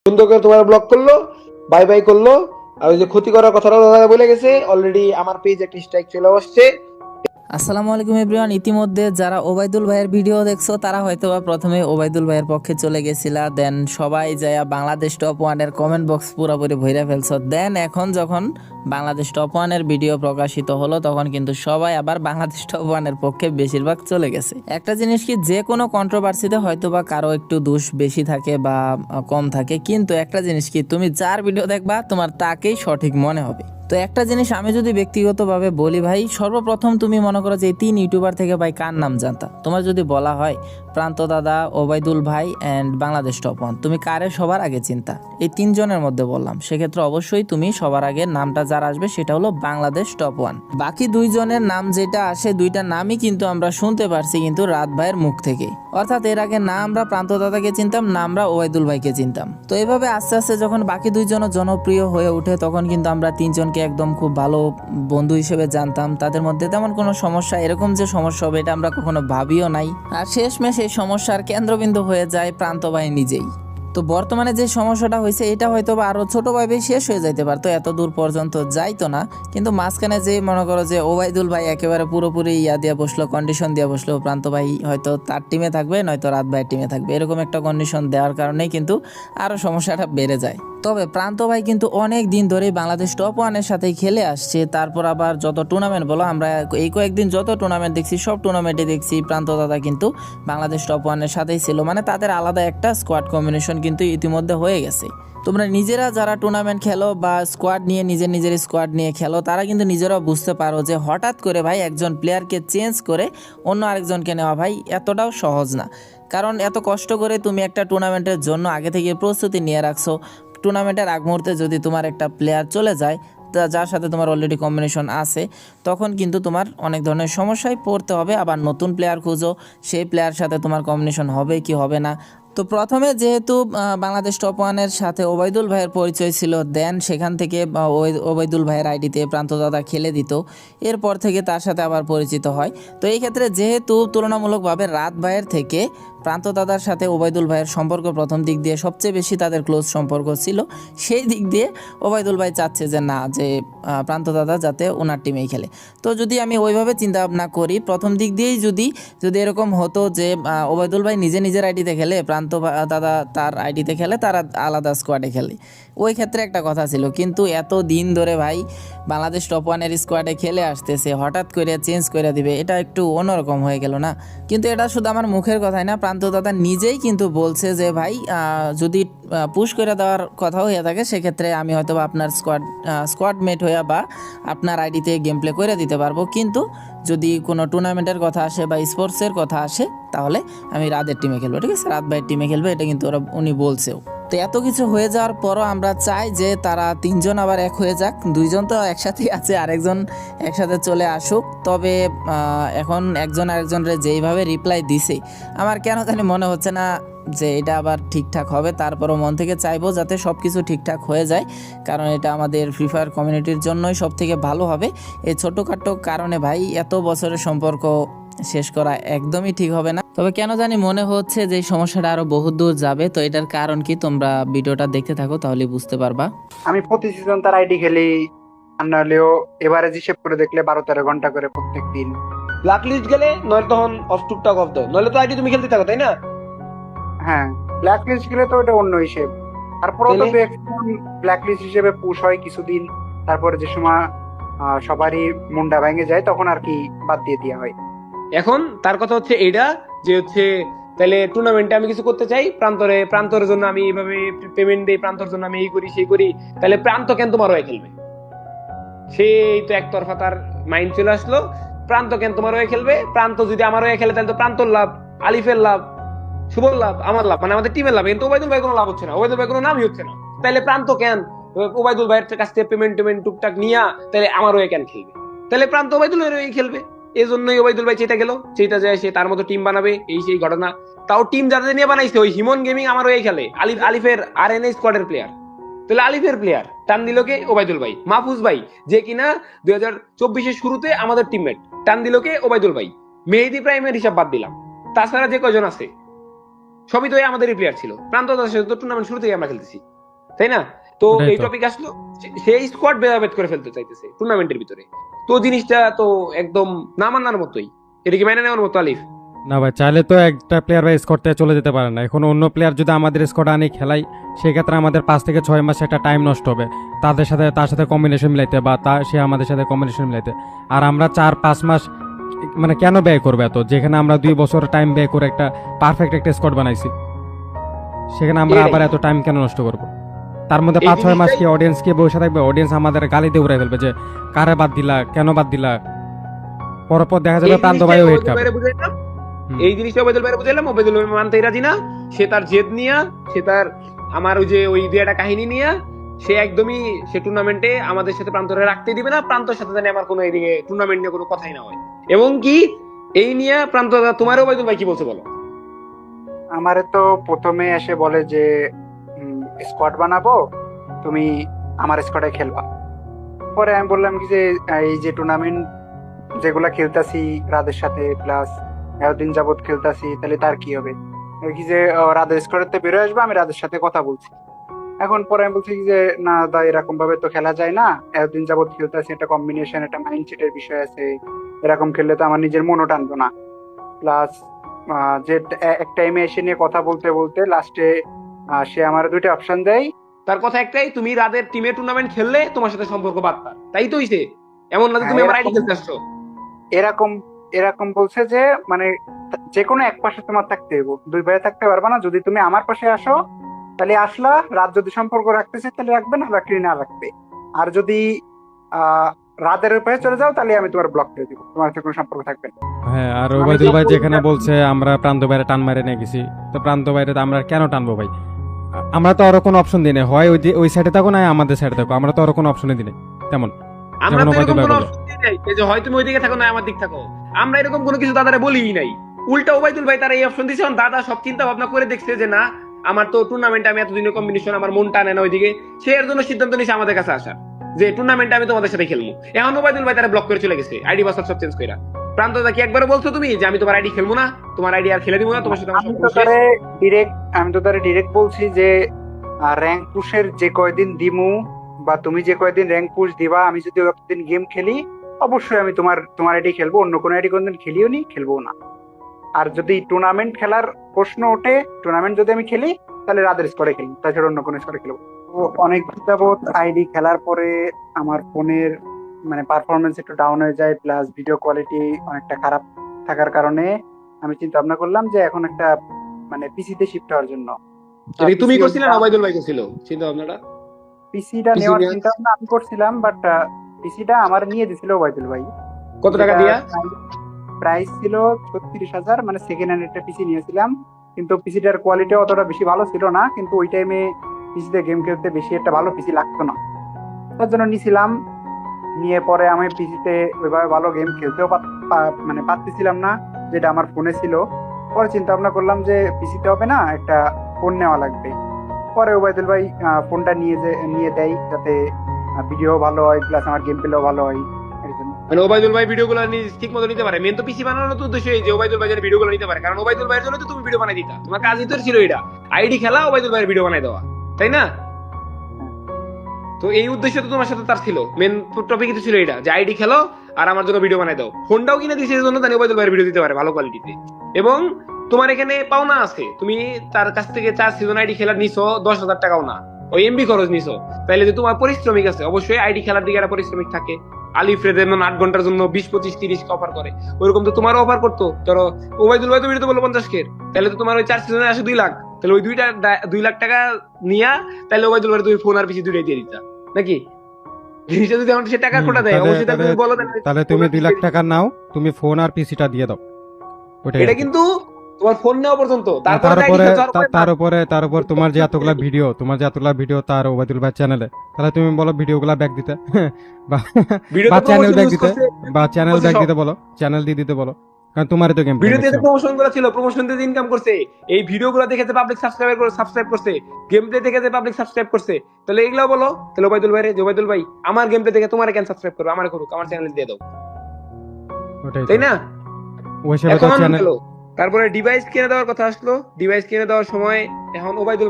সুন্দর করে তোমার ব্লক করলো, বাই বাই করলো। আর ওই যে ক্ষতি করার কথাটা দাদা বলে গেছে, অলরেডি আমার পেজ একটা স্ট্রাইক চলে আসছে। আসসালামু আলাইকুম এভরিওয়ান। ইতিমধ্যে যারা ওবায়দুল ভাইয়ের ভিডিও দেখছো তারা হয়তোবা প্রথমে ওবায়দুল ভাইয়ের পক্ষে চলে গেছিলা, দেন সবাই যায় বাংলাদেশ টপ ওয়ানের কমেন্ট বক্স পুরোপুরি ভরে ফেলছো। দেন এখন যখন বাংলাদেশ টপ ওয়ানের ভিডিও প্রকাশিত হলো তখন কিন্তু সবাই আবার বাংলাদেশ টপ ওয়ানের পক্ষে বেশিরভাগ চলে গেছে। একটা জিনিস কি, যে কোনো কন্ট্রোভার্সিতে হয়তোবা কারো একটু দোষ বেশি থাকে বা কম থাকে, কিন্তু একটা জিনিস কি, তুমি যার ভিডিও দেখবা তোমার তাকেই সঠিক মনে হবে। তো একটা জিনিস আমি যদি ব্যক্তিগতভাবে বলি ভাই, সর্বপ্রথম তুমি মনে করো যে এই 3 ইউটিউবার থেকে ভাই কার নাম জানতা? তোমার যদি বলা হয় প্রান্ত দাদা, ওবায়দুল ভাই অ্যান্ড বাংলাদেশ টপ ওয়ান, তুমি কারে সবার আগে চিন্তা? এই 3 জনের মধ্যে বললাম, সেক্ষেত্রে অবশ্যই তুমি সবার আগে নামটা যার আসবে সেটা হলো বাংলাদেশ টপ ওয়ান। বাকি 2 জনের নাম যেটা আসে, 2টা নামই কিন্তু আমরা শুনতে পারছি কিন্তু রাত ভাইয়ের মুখ থেকে। অর্থাৎ এর আগে না আমরা প্রান্ত দাদাকে চিনতাম, না আমরা ওবায়দুল ভাইকে চিনতাম। তো এইভাবে আস্তে আস্তে যখন বাকি 2 জন জনপ্রিয় হয়ে ওঠে তখন কিন্তু আমরা 3 জনকে একদম খুব ভালো বন্ধু হিসেবে জানতাম। তাদের মধ্যে তেমন কোনো সমস্যা, এরকম যে সমস্যা হবে এটা আমরা কখনো ভাবিও নাই। আর শেষমেশ এই সমস্যার কেন্দ্রবিন্দু হয়ে যায় প্রান্ত ভাই নিজেই। তো বর্তমানে যে সমস্যাটা হয়েছে এটা হয়তো বা আরো ছোটভাবে শেষ হয়ে যাইতে পারতো, এত দূর পর্যন্ত যাইতো না। কিন্তু মাঝখানে যে মনে করো যে ওবায়দুল ভাই একেবারে পুরোপুরি দিয়ে বসলো, কন্ডিশন দিয়ে বসলো, প্রান্ত ভাই হয়তো তার টিমে থাকবে নয়তো রাত ভাইয়ের টিমে থাকবে, এরকম একটা কন্ডিশন দেওয়ার কারণেই কিন্তু আরো সমস্যাটা বেড়ে যায়। তবে প্রান্ত ভাই কিন্তু অনেক দিন ধরেই বাংলাদেশ টপ ওয়ানের সাথেই খেলে আসছে। তারপর আবার যত টুর্নামেন্ট বলো, আমরা এই কয়েকদিন যত টুর্নামেন্ট দেখছি সব টুর্নামেন্টে দেখছি প্রান্ত দাদা কিন্তু বাংলাদেশ টপ ওয়ানের সাথেই ছিল। মানে তাদের আলাদা একটা স্কোয়াড কম্বিনেশন কিন্তু ইতিমধ্যে হয়ে গেছে। তোমরা নিজেরা যারা টুর্নামেন্ট খেলো বা স্কোয়াড নিয়ে নিজের স্কোয়াড নিয়ে খেলো, তারা কিন্তু নিজেরাও বুঝতে পারো যে হঠাৎ করে ভাই একজন প্লেয়ারকে চেঞ্জ করে অন্য আরেকজনকে নেওয়া ভাই এতটাও সহজ না। কারণ এত কষ্ট করে তুমি একটা টুর্নামেন্টের জন্য আগে থেকে প্রস্তুতি নিয়ে রাখছো, টুর্নামেন্টের আগ মুহূর্তে যদি তোমার একটা প্লেয়ার চলে যায় যার সাথে তোমার অলরেডি কম্বিনেশন আছে, তখন কিন্তু তোমার অনেক ধরনের সমস্যায় পড়তে হবে। আবার নতুন প্লেয়ার খুঁজো, সেই প্লেয়ার সাথে তোমার কম্বিনেশন হবে কি হবে না। তো প্রথমে যেহেতু বাংলাদেশ টপ ওয়ানের সাথে ওবায়দুল ভাইয়ের পরিচয় ছিল, দেন সেখান থেকে ওবায়দুল ভাইয়ের আইডিতে প্রান্ত দাদা খেলে দিত, এরপর থেকে তার সাথে আবার পরিচিত হয়। তো এই ক্ষেত্রে যেহেতু তুলনামূলকভাবে রাত ভাইয়ের থেকে প্রান্ত দাদার সাথে ওবায়দুল ভাইয়ের সম্পর্ক প্রথম দিক দিয়ে সবচেয়ে বেশি তাদের ক্লোজ সম্পর্ক ছিল, সেই দিক দিয়ে ওবায়দুল ভাই চাচ্ছে যে না, যে প্রান্ত দাদা যাতে ওনার টিমেই খেলে। তো যদি আমি ওইভাবে চিন্তা ভাবনা করি, প্রথম দিক দিয়েই যদি এরকম হতো যে ওবায়দুল ভাই নিজের আইডিতে খেলে, প্রান্ত দাদা তার আইডিতে খেলে, তারা আলাদা স্কোয়াডে খেলে, ওই ক্ষেত্রে একটা কথা ছিল। কিন্তু এত দিন ধরে ভাই বাংলাদেশ টপ ওয়ানের স্কোয়াডে খেলে আসতেছে, হঠাৎ করে চেঞ্জ করে দিবে, এটা একটু অন্যরকম হয়ে গেল না? কিন্তু এটা শুধু আমার মুখের কথাই না, প্রান্ত দাদা নিজেই কিন্তু বলছে যে ভাই যদি পুশ করে দেওয়ার কথা হয়ে থাকে সেক্ষেত্রে আমি হয়তো বা আপনার স্কোয়াড মেট হয়ে বা আপনার আইডিতে গেম প্লে করে দিতে পারবো, কিন্তু যদি কোনো টুর্নামেন্টের কথা আসে বা স্পোর্টসের কথা আসে তাহলে আমি রাতের টিমে খেলবো, ঠিক আছে, রাত ভাইয়ের টিমে খেলবে, এটা কিন্তু উনি বলছেও। তো এত কিছু হয়ে যাওয়ার পরও আমরা চাই যে তারা 3 জন আবার এক হয়ে যাক। 2 জন তো একসাথেই আছে, আরেকজন একসাথে চলে আসুক। তবে এখন একজন আরেকজনের যেইভাবে রিপ্লাই দিছে, আমার কেন জানি মনে হচ্ছে না যে এটা আবার ঠিকঠাক হবে। তারপরও মন থেকে চাইবো যাতে সব কিছু ঠিকঠাক হয়ে যায়, কারণ এটা আমাদের ফ্রি ফায়ার কমিউনিটির জন্যই সব থেকে ভালো হবে। এই ছোটোখাটো কারণে ভাই এত বছরের সম্পর্ক শেষ করা একদমই ঠিক হবে না। তবে কেন জানি মনে হচ্ছে যে এই সমস্যাটা আরো বহু দূর যাবে। তো এটার কারণ কি, তোমরা ভিডিওটা দেখতে থাকো তাহলে বুঝতে পারবা। আমি প্রতি সিজন তার আইডি খেলি, আর নাহলেও এভারেজ হিসেব করে দেখলে 12-13 ঘন্টা করে প্রত্যেক দিন। ব্ল্যাক লিস্ট গেলে নয় তখন অফ টুকটাক অফ দাও, নইলে তো আইডি তুমি খেলতে থাকো, তাই না? হ্যাঁ, ব্ল্যাক লিস্ট গেলে তো ওটা অন্য হিসেব। তারপরেও তো ব্ল্যাক লিস্ট হিসেবে পুশ হয় কিছুদিন, তারপরে যে সময় সবারই মুন্ডা ভেঙে যায় তখন আর কি বাদ দিয়ে দেওয়া হয়। এখন তার কথা হচ্ছে এইটা যে হচ্ছে তাহলে টুর্নামেন্টে আমি কিছু করতে চাই, প্রান্তরের জন্য আমি এইভাবে পেমেন্ট দিই, প্রান্তর জন্য আমি এই করি সেই করি, তাহলে প্রান্ত কেন তোমার হয়ে খেলবে? সেই তো একতরফা তার মাইন্ড চলে আসলো, প্রান্ত কেন তোমার হয়ে খেলবে? প্রান্ত যদি আমার হয়ে খেলে তাহলে তো প্রান্তর লাভ, আলিফের লাভ, শুভর লাভ, আমার লাভ, মানে আমাদের টিমের লাভ। কিন্তু ওবায়দুল ভাই কোনো লাভ হচ্ছে না, ওবায়দুল ভাই কোনো নামই হচ্ছে না, তাহলে প্রান্ত কেন ওবায়দুল ভাইয়ের কাছ থেকে পেমেন্ট টুকটাক নিয়ে তাহলে আমার হয়ে কেন খেলবে? তাহলে প্রান্ত ওবায়দুল হয়ে খেলবে। এই জন্যই ওবায়দুল ভাই চেতা গেল, চেতা যায় সে তার মতো টিম বানাবে, এই সেই ঘটনা। তাও টিম যাদের নিয়ে বানাইছে, ওই হিমন গেমিং আমার হয়ে খেলে, আলিফের RNA স্কোয়াডের প্লেয়ার, তাহলে আলিফের প্লেয়ার টান দিল কে? ওবায়দুল ভাই। মাহফুজ ভাই যে কিনা 2024-এর শুরুতে আমাদের টিমমেট, টান দিল কে? ওবায়দুল ভাই। মেহেদি প্রাইমের হিসাব বাদ দিলাম, তাছাড়া যে কয়জন আছে সবই তো আমাদেরই প্লেয়ার ছিল। প্রান্ত টুর্নামেন্ট শুরু থেকে আমরা খেলতেছি, তাই না? তো ওটাই এই তো। টপিক আসলো, সেই স্কোয়াড ভেদাভেদ করে ফেলতে চাইতেছে টুর্নামেন্টের ভিতরে। তো জিনিসটা তো একদম না মানার মতোই। এটা কি মেনে নেওয়ার মতো আলিফ? না ভাই, চাইলে তো একটা প্লেয়ার ভাই স্কোয়াড থেকে চলে যেতে পারে না। এখন অন্য প্লেয়ার যদি আমাদের স্কোয়াড আনি খেলাই, সেক্ষেত্রে আমাদের 5 থেকে 6 মাস একটা টাইম নষ্ট হবে তার সাথে কম্বিনেশন মিলাইতে, বা সে আমাদের সাথে কম্বিনেশন মিলাইতে। আর আমরা 4-5 মাস মানে কেন ব্যয় করবে এত, যেখানে আমরা 2 বছর টাইম ব্যয় করে একটা পারফেক্ট একটা স্কোয়াড বানাইছি, সেখানে আমরা এটাই। আবার এত টাইম কেন নষ্ট করবো? তার মধ্যে এই 5-6 মাস কি জিনিসটাই- অডিয়েন্স কি বসে থাকবে? অডিয়েন্স আমাদের গালি দিয়ে উড়াই ফেলবে যে কারে বাদ দিলা, কেন বাদ দিলা। পরপর দেখা যাবে এই প্রান্ত জিনিসটাই ভাইও হেড ওবায়দুল খাবে। ভাইরে বুঝাইলাম। হুম। এই জিনিসটা ওবায়দুল ভাইরে বুঝাইলাম, ওবায়দুল ভাই মানতে রাজি না। সে তার জেদ নিয়া, সে তার আমার ওই যে ওই দুইটা কাহিনী নিয়া সে একদমই সে টুর্নামেন্টে আমাদের সাথে প্রান্তরে রাখতে দিবে না। প্রান্তর সাথে জানি আমার কোনো এদিকে টুর্নামেন্ট নিয়ে কোনো কথাই না হয়। এবং কি এই নিয়ে প্রান্ত তোমারও ওবায়দুল ভাই কি বলছে বলো? আমারে তো প্রথমে এসে বলে যে স্কোয়াড বানাবো, তুমি আমার স্কোয়াডে খেলবা। পরে আমি বললাম কি যে এই যে টুর্নামেন্ট যেগুলা খেলতাছি রাদের সাথে, প্লাস এতদিন যাবত খেলতাছি, তাহলে তার কি হবে? এই কি যে রাদের স্কোয়াডে বেরোয় আসবে, আমি রাদের সাথে কথা বলছি। এখন পরে আমি বলছি কি যে না দা, এরকম ভাবে তো খেলা যায় না, এতদিন যাবত খেলতাছি, একটা কম্বিনেশন, একটা মাইন্ডসেটের বিষয় আছে, এরকম খেললে তো আমার নিজের মনও টানবো না। প্লাস যে এক টাইমে এসে নিয়ে কথা বলতে বলতে লাস্টে সে আমার 2টা অপশন দেয়। তার কথা একটাই, তুমি রাদের টিমে টুর্নামেন্ট খেললে তোমার সাথে সম্পর্ক বাড়তা, তাই তো হইছে। এমন না যে তুমি আমার আইডি খেলতে আসছো। এরকম এরকম বলছে যে মানে যে কোনো এক পাশে তোমার থাকতে হইব, 2 পাশে থাকতে পারবা না। যদি তুমি আমার পাশে আসো তাহলে আসলা, রাত যদি সম্পর্ক রাখতেছে তাহলে রাখবে, না রাখলে না রাখবে। আর যদি রাতের পাশে চলে যাও তাহলে আমি তোমার ব্লক করে দিব, তোমার সাথে কোনো সম্পর্ক থাকবে না। হ্যাঁ, আর আমি ওবায়দুল তো ভাই বলছি যেখানে না। বলছে আমরা প্রান্ত বাইরে টান মারে নিয়ে গেছি, তো প্রান্ত বাইরে তো আমরা কেন টানবো ভাই? আমরা তো আরো কোনো অপশন দিই না, হয় ওই সাইডে থাকো না আমাদের সাইডে থাকো, আমরা তো আরো কোনো অপশনই দিই না তেমন। আমরা যেমন তো এরকম ওবায়দুল ভাই কোনো বললো। অপশন দিই নাই যে হয় তুমি ওইদিকে থাকো না আমার দিক থাকো। আমরা এরকম কোনো কিছু দাদারে বলিই নাই। উল্টা ওবায়দুল ভাই তারা এই অপশন দিয়েছে, দাদা সব চিন্তা ভাবনা করে দেখছে যে না, আমার তো টুর্নামেন্টে আমি এতদিনের কম্বিনেশন, আমার মন টানে না ওইদিকে, সে এর জন্য সিদ্ধান্ত নিয়েছে আমাদের কাছে আসা যে টুর্নামেন্টে আমি তোমাদের সাথে খেলবো। এখন ওবায়দুল ভাই তারা ব্লক করে চলে গেছে, আইডি পাসওয়ার্ড সব চেঞ্জ করে। প্রান্তদা কি একবারও বলছো তুমি যে আমি তোমার আইডি খেলবো না, তোমার আইডি আর খেলে দিব না, তোমার সাথে আমার আমি সম্পর্ক তো শেষ? তারে ডিরেক্ট বলছি যে র্যাঙ্ক পুশের যে কয়দিন দিমু, বা তুমি যে কয়দিন র্যাঙ্ক পুশ দিবা, আমি যদি একদিন গেম খেলি অবশ্যই আমি তোমার আইডি খেলবো, অন্য কোনো আইডি কোনদিন খেলিও নি, খেলবো না। আর যদি টুর্নামেন্ট খেলার প্রশ্ন ওঠে, টুর্নামেন্ট যদি আমি খেলি তাহলে রাদের স্কোরে খেলি, তাছাড়া অন্য কোনো স্কোরে খেলবো। তো অনেক যাবত আইডি খেলার পরে আমার ফোনের মানে পারফরমেন্স একটু ডাউন হয়ে যায়, প্লাস ভিডিও কোয়ালিটি অনেকটা খারাপ থাকার কারণে আমি চিন্তা ভাবনা করলাম যে এখন একটা মানে পিসিতে শিফট হওয়ার জন্য। এটা কি তুমি করছিলে না ওবায়দুল ভাই করছিল চিন্তা ভাবনাটা? পিসিটা PC নেওয়ার নেওয়া- চিন্তা ভাবনা আমি করছিলাম, বাট পিসিটা আমার নিয়ে দিছিল ওবায়দুল ভাই। কত টাকা দিয়া? প্রাইস ছিল 36,000, মানে সেকেন্ড হ্যান্ড একটা পিসি নিয়েছিলাম। কিন্তু পিসিটার কোয়ালিটি অতটা বেশি ভালো ছিল না, কিন্তু ওই টাইমে পিসিতে গেম খেলতে বেশি একটা ভালো পিসি লাগতো না, তার জন্য নিয়েছিলাম। নিয়ে পরে আমি পিসিতে ওইভাবে ভালো গেম খেলতেও মানে পারতেছিলাম না, যেটা আমার ফোনে ছিল। পরে চিন্তা ভাবনা করলাম যে পিসিতে হবে না, একটা ফোন নেওয়া লাগবে। পরে ওবায়দুল ভাই ফোনটা নিয়ে দেয়, যাতে ভিডিও ভালো হয়, প্লাস আমার গেম প্লেও ভালো হয়, এর জন্য। মানে ওবায়দুল ভাই ভিডিও গুলো ঠিক মতো নিতে পারে। মেন তো পিসি বানানোর তো উদ্দেশ্য এই যে ওবায়দুল ভাই যেন ভিডিও গুলো নিতে পারে, কারণ ওবায়দুল ভাইয়ের জন্য তো তুমি ভিডিও বানাই দিতা, তোমার কাজই তো ছিল এটা, আইডি খেলা ওবায়দুল ভাইয়ের ভিডিও বানাই দেওয়া, তাই না? তো এই উদ্দেশ্য তো তোমার সাথে তার ছিল, মেন টপিক তো ছিল এটা যে আইডি খেলো আর আমার জন্য ভিডিও বানাই দাও। ফোনটাও কিনে দিয়েছে এই জন্য জানি ওবায়দুল ভাইয়ের ভিডিও দিতে পারে ভালো কোয়ালিটিতে। এবং তোমার এখানে পাওনা আছে, তুমি তার কাছ থেকে 4 সিজন আইডি খেলার নিছো 10,000 টাকাও না, ওই এমবি খরচ নিছো, তাইলে যে তোমার পরিশ্রমিক আছে, অবশ্যই আইডি খেলার দিকে একটা পরিশ্রমিক থাকে। আলিফরে যেমন 8 ঘন্টার জন্য 20, 25, 30 অফার করে, ওইরকম তো তোমারও অফার করতো। ধরো ওবায়দুল ভাই তো ভিডিও বললো 50K, তাহলে তো তোমার ওই 4 সিজনে আসে 2 লাখ, তাহলে ওই 2 লাখ টাকা নিয়া তাহলে ওবায়দুল ভাই তুমি ফোন আর পিসি দুইটাই দিয়ে দিতা নাকি? জিনিসটা যদি আমার সে টাকার কোটা দেয়, অবশ্যই তাহলে তুমি বলো তাহলে তুমি 2 লাখ টাকা নাও, তুমি ফোন আর পিসিটা দিয়ে দাও। ওটাই এটা কিন্তু তোমার ফোন নেওয়া পর্যন্ত, তার উপর তোমার যে এতগুলা ভিডিও তার ওবায়দুল ভাই চ্যানেলে, তাহলে তুমি বলো ভিডিওগুলা ব্যাক দিতে বা চ্যানেল ব্যাক দিতে, বলো চ্যানেল দিয়ে দিতে বলো, কারণ তোমারই তো গেম ভিডিওতে প্রমোশন গুলো ছিল, প্রমোশন দিয়ে ইনকাম করছে, এই ভিডিও গুলো দেখে যে পাবলিক সাবস্ক্রাইব করছে, গেম প্লে দেখে যে পাবলিক সাবস্ক্রাইব করছে, তাহলে এগুলো বলো। তাহলে ওবায়দুল ভাই ওবায়দুল ভাই আমার গেম প্লে দেখে তোমার কেন সাবস্ক্রাইব করবে, আমার করুক, আমার চ্যানেল দিয়ে দাও, তাই না? তারপরে ডিভাইস কিনে দেওয়ার কথা আসলো, ডিভাইস কিনে দেওয়ার সময় এখন ওবায়দুল